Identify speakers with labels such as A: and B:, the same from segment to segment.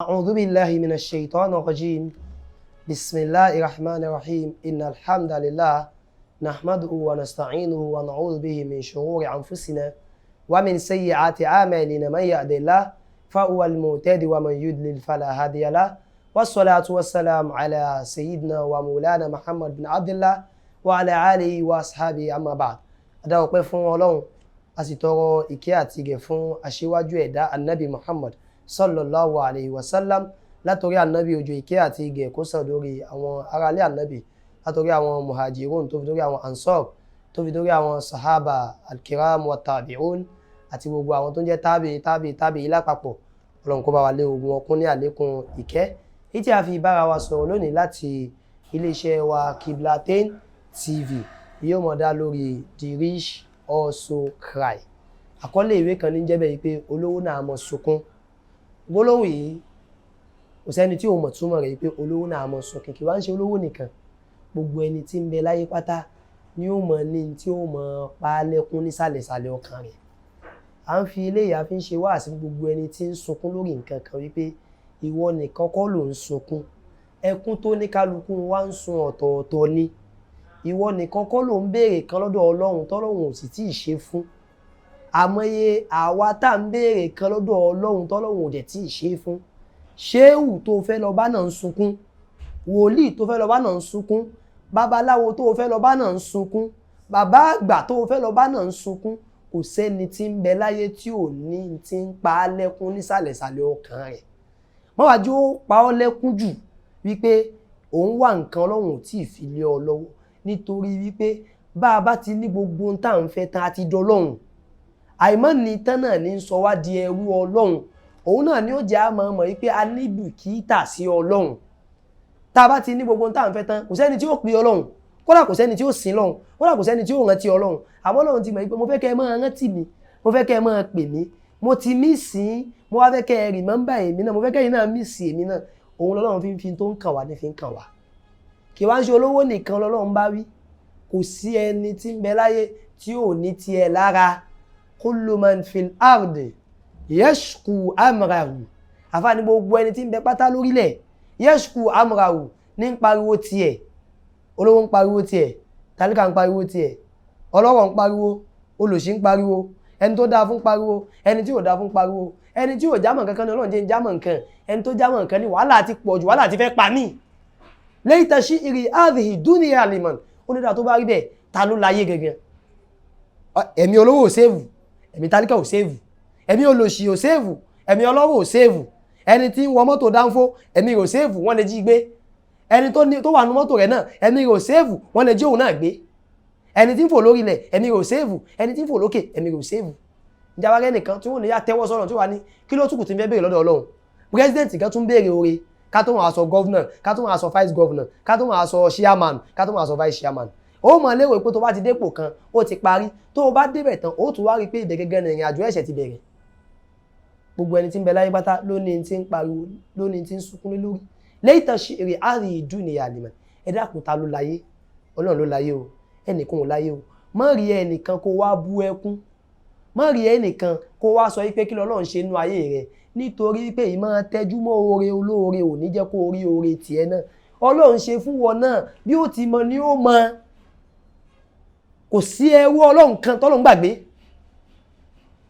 A: أعوذ بالله من الشيطان الرجيم بسم الله الرحمن الرحيم إن الحمد لله نحمده ونستعينه ونعوذ به من شرور أنفسنا ومن سيئات أعمالنا من يهد الله فهو المهتدي ومن يضلل فلا هادي له والصلاة والسلام على سيدنا ومولانا محمد بن عبد الله وعلى آله وأصحابه أما بعد أدعو قفون ولون أسيطروا إكياتي فون أشيواجو إدا النبي محمد sallallahu alayhi wa sallam látọ̀rí ànábì ojú ìkẹ́ àti ìgẹ̀ kó sàn lórí àwọn aráalé ànábì látọ̀rí àwọn muhajirun tó fi dórí àwọn ansar tó fi dórí àwọn sahaba alkiram wa tabi'un àti gbogbo àwọn tó ń jẹ́ tábì lápapọ̀ ọlọ́run kó bá wa lé ogun ọkún ní àlékún ìkẹ́ èyí tí a fi bára wa sọ̀rọ̀ lónìí láti iléeṣẹ́ wa Qiblatain TV yóò mọ̀ dá lórí The Rich Also Cry àkọlé ìwé kan ní jẹ́ bẹ́ẹ̀ pé olówó náà mọ̀ sunkún gbólóhùn yìí kò sẹ́ni tí ò mọ̀ túmọ̀ rẹ̀ pé olówó náà mọ̀ sunkún kí wá ń ṣe olówó nìkan gbogbo ẹni tí ń bẹ láyé pátá ni ó mọ̀ ní tí ó mọ̀ pa lẹ́kún nísàlẹ̀sàlẹ̀ ọkàn rẹ̀ à ń fi eléyìí a fi ń ṣe wáàsí gbogbo ẹni tí ń sunkún lórí nǹkan kan wípé ìwọ nìkan kọ́ ló ń sunkún ẹkún tó ní kálukú wá ń sun ọ̀tọ̀ọ̀tọ̀ ni ìwọ nìkan kọ́ ló ń béèrè kan lọ́dọ̀ Ọlọ́run tọ́lọ́run ò sì tí ì ṣe fún àmọye àwa tá ń béèrè kan lọ́dọ̀ Ọlọ́run tọ́lọ́run ò dẹ̀ tí ì ṣe fún ṣéhù tó fẹ́ lọ bá náà ń sunkún wòlíì tó fẹ́ lọ bá náà ń sunkún babaláwo tó fẹ́ lọ bá náà ń sunkún bàbá àgbà tó fẹ́ lọ bá náà ń sunkún kò sẹ́ni tí ń bẹ láyé tí ò ní ti ń pa á lẹ́kún nísàlẹ̀sàlẹ̀ ọkàn rẹ̀ wọ́n wá jó pa ọ́ lẹ́kún jù wípé òun wà nǹkan Ọlọ́run ò tí ì fi lé ọ lọ́wọ́ nítorí wípé bá a bá ti ní gbogbo ohun tá à ń fẹ́ tán àti dọlọ́run àìmọ́ ní tán náà ní sọ wá di ẹrú Ọlọ́run òun náà ni ó jẹ́ àmọ́ mọ̀ wípé a ní bùkítà sí Ọlọ́run tá a bá ti ní gbogbo ohun tá à ń fẹ́ tán kò sẹ́ni tí ó pè Ọlọ́run kódà kò sẹ́ni tí ó sìn Ọlọ́run kódà kò sẹ́ni tí ó rántí Ọlọ́run àmọ́ Ọlọ́run ti mọ̀ wípé mo fẹ́ kẹ́ ẹ máa rántí mi mo fẹ́ kẹ́ ẹ máa pè mí mo ti mí sìn mo wá fẹ́ kẹ́ ẹ rìmọ́mbà èmi náà mo fẹ́ kẹ́ ẹ̀yin náà mí sí èmi náà òun lọ́lọ́run fi tó ń kàn wá ní fi ń kàn wá kì wá ń ṣe olówó nìkan lọ́lọ́run bá wí kò sí ẹni tí ń bẹ láyé tí ò ní tiẹ̀ lára kullu man fil ardi yashku amrahu àfáàní gbogbo ẹni tí ń bẹ pátá lórílẹ̀ yashku amrahu ní ń pariwo tiẹ̀ olówó ń pariwo tiẹ̀ tálíkà ń pariwo tiẹ̀ ọlọ́rọ̀ ń pariwo olòṣì ń pariwo ẹni tó dáa fún pariwo ẹni tí ò dáa fún pariwo ẹni tí ò jámọ̀ kankan ní Ọlọ́run jẹ́ ń jámọ̀ nǹkan ẹni tó jámọ̀ nǹkan ní wàhálà ti pọ̀ jù wàhálà ti fẹ́ pa mí layta shi'ri hadhihi dunya liman onídàá tó bá rí bẹ́ẹ̀ ta ló láyé gẹ́gẹ́ ẹ̀mí olówó ò séèvù ẹ̀mí tálíkà ò séèvù ẹ̀mí olòṣì ò séèvù ẹ̀mí ọlọ́wọ́ ò séèvù ẹni tí ń wọ mọ́tò dánfó ẹ̀mí rẹ̀ ò séèvù wọ́n lè jí gbé ẹni tó wà nú mọ́tò rẹ̀ náà ẹ̀mí rẹ̀ ò séèvù wọ́n lè jí òun náà gbé ẹni tí ń fò lórí ilẹ̀ ẹ̀mí rẹ̀ ò séèvù ẹni tí ń fò lókè ẹ̀mí rẹ̀ ò séèvù ìjàmbá rẹ̀ nìkan tí wọ́n ní yá tẹ́wọ́ sọ́nà tí wọ́n wá ní kí ló túkù tí ń fẹ́ béèrè lọ́dọ̀ Ọlọ́run president kan tún béèrè oore ká tó máa sọ governor ká tó máa sọ vice governor ká tó máa sọ chairman ká tó máa sọ vice chairman ó mọ̀ lérò pé tó bá ti dépò kan ó ti parí tó bá débẹ̀ tán ó tún wá rí pé ìbẹ̀gẹ́gẹ́ ní ìrìn àjò ẹ̀ṣẹ̀ ti bẹ̀rẹ̀ gbogbo ẹni tí ń bẹ láyé pátá lónìí tí ń pariwo lónìí tí ń sunkún lé lórí layta shi'ri hadhihi dunya liman ẹ dákun ta ló láyé Ọlọ́run ló láyé o ẹnìkan ò láyé o má rí ẹnìkan kó wá bú ẹkún má rí ẹnìkan kó wá sọ pé kí l'Ọlọ́run ṣe nínú ayé rẹ nítorí pé ìmọ̀ tẹjú mọ́ oore olóore ò ní jẹ́ kó rí oore tiẹ̀ náà Ọlọ́run ṣe fún wọn náà bí ó ti mọ ni ó mọ kò sí ẹrú Ọlọ́run kan tọ́lọ́run gbàgbé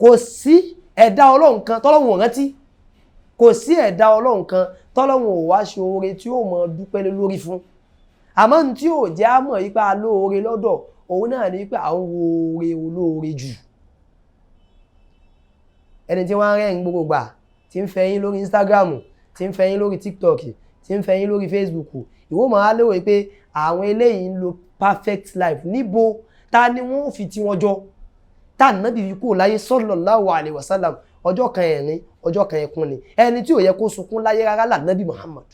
A: kò sí ẹ̀dá Ọlọ́run kan tọ́lọ́run ò rántí kò sí ẹ̀dá Ọlọ́run kan tọ́lọ́run ò wá ṣe oore tí ó mọ dúpẹ́ lórí fún àmọ́ ní tí ò jẹ́ àmọ̀ yípa lóore lọ́dọ̀ òun náà ní pé àwọn oore olóore jù ẹni tí wọ́n rẹ̀ ń gbogbo gbà tí ń fẹ́ yín lórí Instagram tí ń fẹ́ yín lórí TikTok tí ń fẹ́ yín lórí Facebook ìwọ máa lérò pé àwọn eléyìí ń lo perfect life níbo ta ni wọ́n fi tí wọ́n jọ tá Nábì fi kúrò láyé sallallahu alaihi wasallam ọjọ́ kan ẹ̀rín ọjọ́ kan ẹkún ni ẹni tí ò yẹ kó sunkún láyé rárá là Nábì Muhammad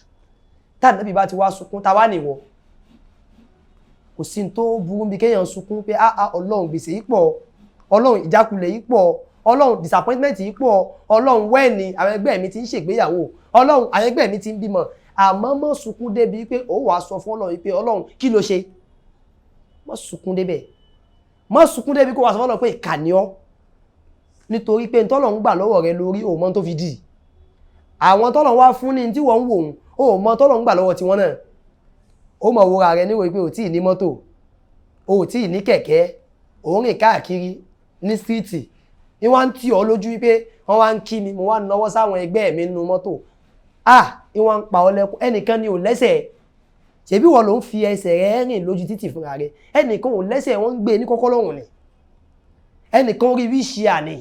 A: tá Nábì bá ti wá sunkún ta wá nìwọ kò sí tó burú bí kéèyàn sunkún pé Ọlọ́run gbèsè yìí pọ̀ Ọlọ́run ìjákulẹ̀ yìí pọ̀ Ọlọ́run disappointment yìí pọ̀ Ọlọ́run wẹ́ẹ̀ni àwọn ẹgbẹ́ mi ti ń ṣègbéyàwó Ọlọ́run àwọn ẹgbẹ́ mi ti ń bímọ àmọ́ mọ́ sunkún débi pé ó wàá sọ fún Ọlọ́run pé Ọlọ́run kí ló ṣe mọ́ sunkún débẹ̀ mọ́ sunkún débi kó wàá sọ fún Ọlọ́run pé ìkà ni ọ́ nítorí pé ntọ́lọ́run gbà lọ́wọ́ rẹ lórí òun mọ́ tó fi dì àwọn tọ́lọ̀ wá fún ní tí wọ́n ń wò ó mọ tọ́lọ̀ ń gbà lọ́wọ́ tiwọn náà ó mọ̀ wúra rẹ níwò pé ò tí ì ní mọ́tò ò tí ì ní kẹ̀kẹ́ ò ń rìn káàkiri ní stíìtì ní wọ́n ń tì ọ́ lójú wípé wọ́n wá ń kí mi mo wá ń náwó sáwọn ẹgbẹ́ mi nínú mọ́tò ní wọ́n ń pa ọ lẹ́kún ẹnìkan ni ò lẹ́sẹ̀ ṣebí wọ́n ló ń fi ẹsẹ̀ rẹ̀ rìn lójú títì fúnra rẹ̀ ẹnìkan ò lẹ́sẹ̀ wọ́n ń gbé ní kọ́kọ́ lọ́hùn ni ẹnìkan rí bí ṣe àní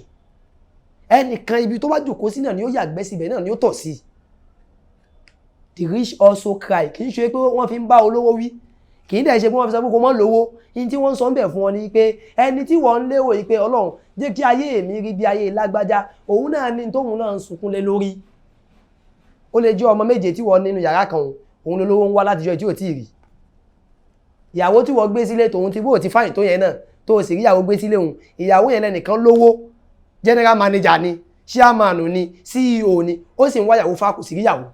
A: ẹnìkan ibi tó bá jòkó sí náà ni ó yàgbẹ́ síbẹ̀ náà ni ó tọ̀ sí. The rich also cry kì í ṣe pé wọ́n fi ń bá olówó wí kì í dẹ̀ ṣe pé wọ́n fi sọ pé kò mọ́ lówó ní tí wọ́n ń sọ ń bẹ̀ fún wọn ni pé ẹni tí wọ́n ń lérò yìí pé Ọlọ́run jẹ́ kí ayé mi rí bí ayé lágbájá òun náà ní tóun náà ń sunkún lé lórí. Ó lè jẹ́ ọmọ méje tí wọ́n nínú yàrá kan òun lólówó ń wá látijọ́ tí ò tí ì rí. Ìyàwó tí wọ́n gbé sílé tòun ti bó ti fáyìn tó yẹn náà tó sì rí ìyàwó gbé sílé òun ìyàwó yẹn lẹ́nìkan lówó general manager ni chairman ni CEO ni ó sì ń wáyàwó fákù sí ríyàwó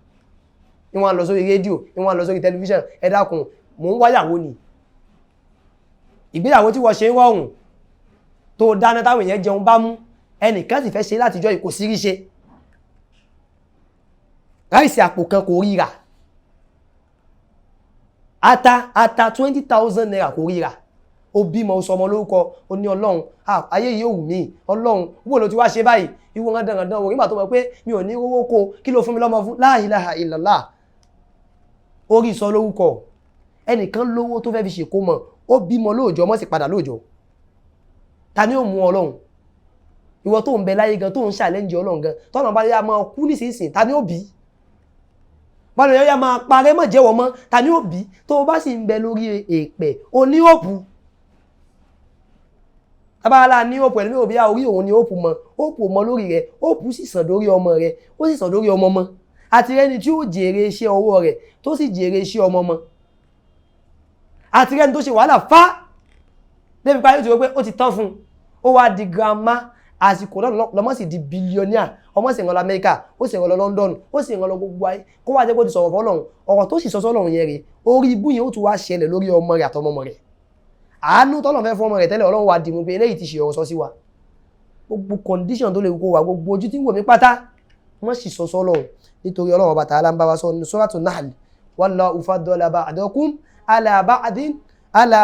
A: ní wọ́n lọ sórí rédíò ní wọ́n lọ sórí tẹlifíṣàn ẹ dákun mò ń wáyàwó ni ìgbéyàwó tí wọ́n ṣe ń rọrùn tó dáná táwọn èèyàn jẹun bá mú ẹnìkan sì fẹ́ ṣe látijọ́ ìkò sí rí ṣe ráìsì àpò kan kò ríra ata 20,000 naira kò ríra ó bímọ sọmọ lórúkọ ó ní Ọlọ́run ayé yìí ò wù mí Ọlọ́run wò ló ti wá ṣe báyìí ìwọ wọn dandan wò nígbà tó mọ̀ pé mi ò ní rówó kó kí ló fún mi lọ́mọ fún la ilaha illallah orí sọ lórúkọ ẹnìkan lówó tó fẹ́ fi ṣèkó mọ̀ ó bímọ lóòjọ́ mọ́ sì padà lóòjọ́ ta ni ó mú Ọlọ́run ìwọ tó ń bẹ láyé gan tó ń ṣàlẹ́ǹjì Ọlọ́run gan tọ́nà bá yá máa kú nísinsìnyí ta ni ó bí bọ́nà yá máa parẹ́ mọ̀ jẹ́wọ́ mọ́ ta ni ó bí tó bá sì ń bẹ lórí èèpẹ̀ ó ní òpù abala ní òpù ẹ̀lẹ́mí òbí orí òun ni òpù mọ́ lórí rẹ̀ òpù sì sàn lórí ọmọ rẹ̀ ó sì sàn lórí ọmọ mọ́ àti rẹni tí ó jèrè iṣẹ́ ọwọ́ rẹ̀ tó sì jèrè iṣẹ́ ọmọ mọ́ àti rẹni tó ṣe wàhálà fá débi parí tí ó pé ó ti tán fún ó wá di grandma àsìkò lọ́mọ sì di billionaire ọmọ sì ń lọ Amẹ́ríkà ó sì ń lọ London ó sì ń lọ gbogbo ayé kó wá jẹ́ kó ti sọ̀rọ̀ fọ́lọ́run ọ̀rọ̀ tó sì sọ sọ́lọ́run yẹn rè orí ibú yẹn ó tún wá ṣẹlẹ̀ lórí ọmọ rẹ̀ àtọmọ rẹ̀ àánú tọ́lọ̀ fẹ́ fún ọmọ rẹ̀ tẹ́lẹ̀ Ọlọ́run wá dìmú pé eléyìí ti ṣe ọ̀rọ̀ sọ sí wa gbogbo condition tó lè kó wa gbogbo ojú tí ń wò mí pátá wọ́n sì sọ sọ́lọ́run nítorí Ọlọ́run Ọba Ta'ala ń bá wa sọ ní Suratul Nahl wallahu faddala ba'dakum ala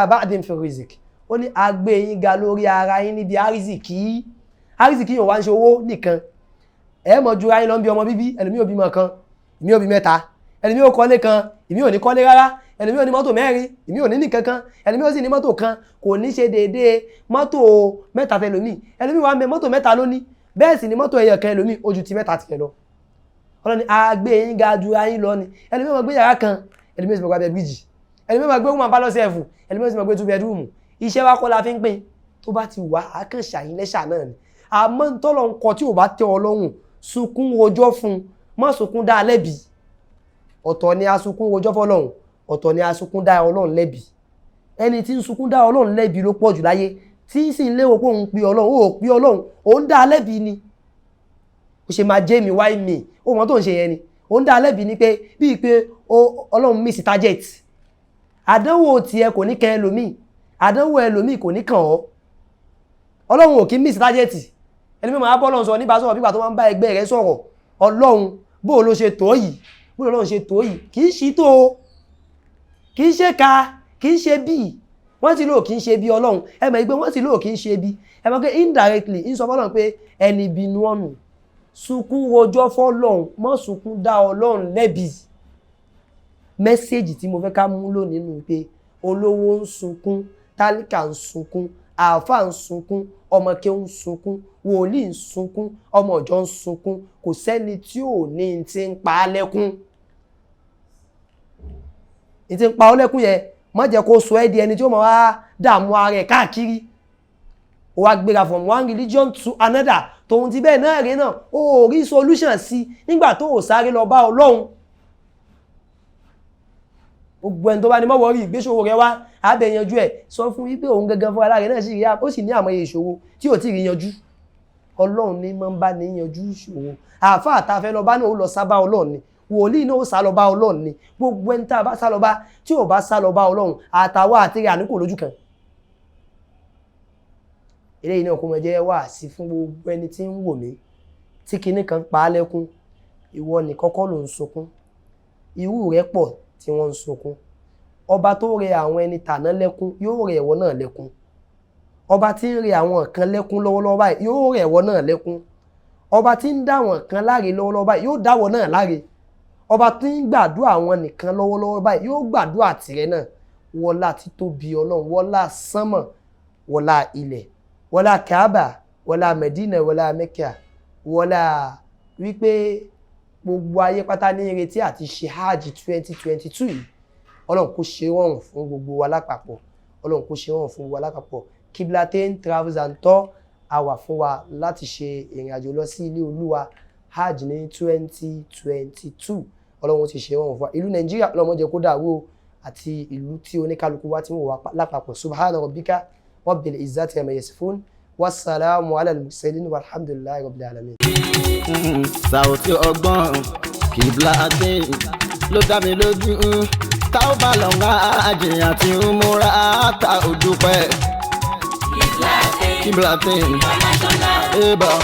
A: ba'din fi rizq ó ní agbé yín ga lórí ara yín níbi àrísìkí yóò wá ń ṣe owó nìkan ẹ mọ̀ ju ayé lọ ń bí ọmọ bíbí ẹlòmí ò bímọ kan ìmí ò bí mẹ́ta ẹlòmí ò kọ́lé kan ìmí ò ní kọ́lé rárá ẹlòmí ò ní mọ́tò mẹ́rin ìmí ò ní nìkan kan ẹlòmí ò sì ní mọ́tò kan kò ní ṣe déédéé mọ́tò mẹ́ta tẹlòmí ẹlòmí wà ń bẹ mọ́tò mẹ́ta lóní bẹ́ẹ̀ sì ni mọ́tò ẹyọ kan ẹlòmí ojú ti mẹ́ta tiẹ̀ lọ ọlọ́ni agbé yín ga ju ayé lọ ni ẹlòmí máa gbé yàrá kan ẹlòmí sì máa gbé bíríjì ẹlòmí máa gbé woman palace ẹ̀fù ẹlòmí sì máa gbé 2 bedroom iṣẹ́ wa kọ́ la fi ń pín tó bá ti wà á kàn ṣàyín lẹ́ṣà náà ni àmọ́ ń tọ́lọ̀ ń kọ tí ò bá tẹ́ ọ lọ́rùn sunkún rojọ́ fún mọ́ sunkún dá lẹ́bi ọ̀tọ̀ ni a sunkún rojọ́ fọ́lọ́run ọ̀tọ̀ ni a sunkún dá Ọlọ́run lẹ́bi ẹni tí ń sunkún dá Ọlọ́run lẹ́bi ló pọ̀ jù láyé tí sì ń léwo pé òun pe Ọlọ́run ó pe Ọlọ́run òun dá lẹ́bi ni ó ṣe máa jẹ́ mi why me ó mọ́ tó ń ṣe yẹn ni òun dá lẹ́bi ni pé bíi pé Ọlọ́run miss target àdánwò tiẹ̀ kò ní kan ẹlòmíì àdánwò ẹlòmíì kò ní kàn ọ́ Ọlọ́run ò kí miss target ẹni mímọ̀ abọ́lọ́run sọ nípa sọ̀rọ̀ bígbà tó máa ń bá ẹgbẹ́ rẹ̀ sọ̀rọ̀ Ọlọ́run bó ló ṣe tó yìí bó lọ́run ṣe tó yìí kì í ṣí tó kì í ṣe ka kì í ṣe bí wọ́n ti lò kì í ṣe bí Ọlọ́run ẹ mọ̀ pé wọ́n ti lò kì í ṣe bí ẹ mọ̀ pé indirectly ń sọ fọ́lọ́run pé ẹni bínú ọ̀nù sunkún rojọ́ fọ́lọ́run mọ́ sunkún dá Ọlọ́run lẹ́bi mẹ́sẹ̀jì tí mo fẹ́ ká mú lónìí nù pé olówó ń sunkún tálíkà ń sunkún àáfà ń sunkún ọmọké ń sunkún wòlíì ń sunkún ọmọ ọjọ́ ń sunkún kò sẹ́ni tí ò ní ti ń pa á lẹ́kún ti ń pa ọ́ lẹ́kún yẹn má jẹ́ kó sọ ẹ́ di ẹni tí ó máa wá dààmú ara ẹ̀ káàkiri ó wá gbéra from one religion to another tòun ti bẹ́ẹ̀ náà rí náà ó rí solution sí nígbà tó ò sáré lọ bá Ọlọ́run gbogbo ẹni tó bá ní mọ́wọ́ rí ìgbésòwò rẹ wá àbẹ̀ yanjú ẹ̀ sọ fún wípé òun gangan fún aláàrẹ náà sì rí ó sì ní àmọye ìṣòro tí ò tí rí yanjú Ọlọ́run ní máa ń bá ní yanjú ìṣòro àáfà àtàfẹ́ lọ bá náà ó lọ sábà Ọlọ́run ni wòlíì náà ó sá lọ bá Ọlọ́run ni gbogbo ẹni tá a bá sá lọ bá tí ò bá sá lọ bá Ọlọ́run àtàwọn àtẹrẹ àníkò lójú kan eléyìí náà kó mọ jẹ́ wá sí fún gbogbo ẹni tí ń wò mí tí kinní kan pa á lẹ́kún ìwọ nìkan kọ́ ló ń sunkún irú rẹ̀ pọ̀ tí wọ́n ń sunkún ọba tó rẹ àwọn ẹni tàná lẹ́kún yóò rẹ ìwọ náà lẹ́kún ọba tí ń rẹ àwọn kan lẹ́kún lọ́wọ́lọ́wọ́ báyìí yóò rẹ ìwọ náà lẹ́kún ọba tí ń dá àwọn kan láre lọ́wọ́lọ́wọ́ báyìí yóò dáwọ́ náà láre ọba tí ń gbàdúrà àwọn nìkan lọ́wọ́lọ́wọ́ báyìí yóò gbàdúrà tìrẹ náà wọlá títóbi Ọlọ́run wọlá sánmọ̀ wọlá ilẹ̀ wọlá Kaaba wọlá Medina wọlá Mecca wọlá wípé gbogbo ayé pátá ní ìrètí àti ṣe hajj 2022 yìí Ọlọ́run kó ṣe rọrùn fún gbogbo wa lápapọ̀ Ọlọ́run kó ṣe rọrùn fún gbogbo wa lápapọ̀ Qiblatain Travels and Tour a wà fún wa láti ṣe ìrìn àjò lọ sí ilé Olúwa hajj ní 2022 Ọlọ́run ti ṣe rọrùn fún wa ìlú Nàìjíríà Ọlọ́run jẹ́ kó dàrú àti ìlú tí oníkálukú wa ti ń wà lápapọ̀ subhana rabbika rabbil izzati amma yasifun wassalamu ala al-mursalin walhamdulillahi rabbil alamin.
B: Saoty ọgbọ́n Qiblatain ló dá mi lójú tá ó bá lọ́ngá àjìyàn tí ń múra tá ò dúpẹ́. Qiblatain international.